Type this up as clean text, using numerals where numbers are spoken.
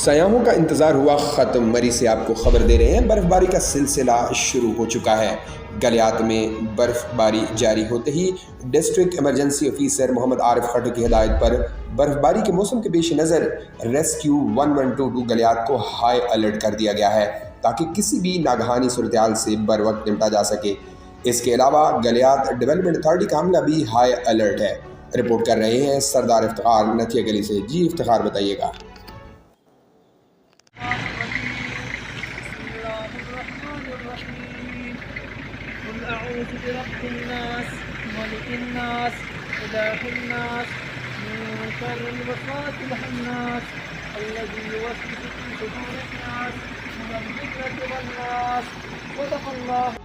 سیاحوں کا انتظار ہوا ختم، مری سے آپ کو خبر دے رہے ہیں۔ برف باری کا سلسلہ شروع ہو چکا ہے۔ گلیات میں برف باری جاری ہوتے ہی ڈسٹرکٹ ایمرجنسی آفیسر محمد عارف خٹک کی ہدایت پر برف باری کے موسم کے پیش نظر ریسکیو 1122 گلیات کو ہائی الرٹ کر دیا گیا ہے تاکہ کسی بھی ناگہانی صورتحال سے بروقت نمٹا جا سکے۔ اس کے علاوہ گلیات ڈیولپمنٹ اتھارٹی کا عملہ بھی ہائی الرٹ ہے۔ رپورٹ کر رہے ہیں سردار افتخار نتھیا گلی سے۔ جی افتخار بتائیے گا۔ قل أعوذ برب الناس ملك الناس إله الناس من شر الوسواس الخناس الذي يوسوس في صدور الناس من الجنة والناس صدق الله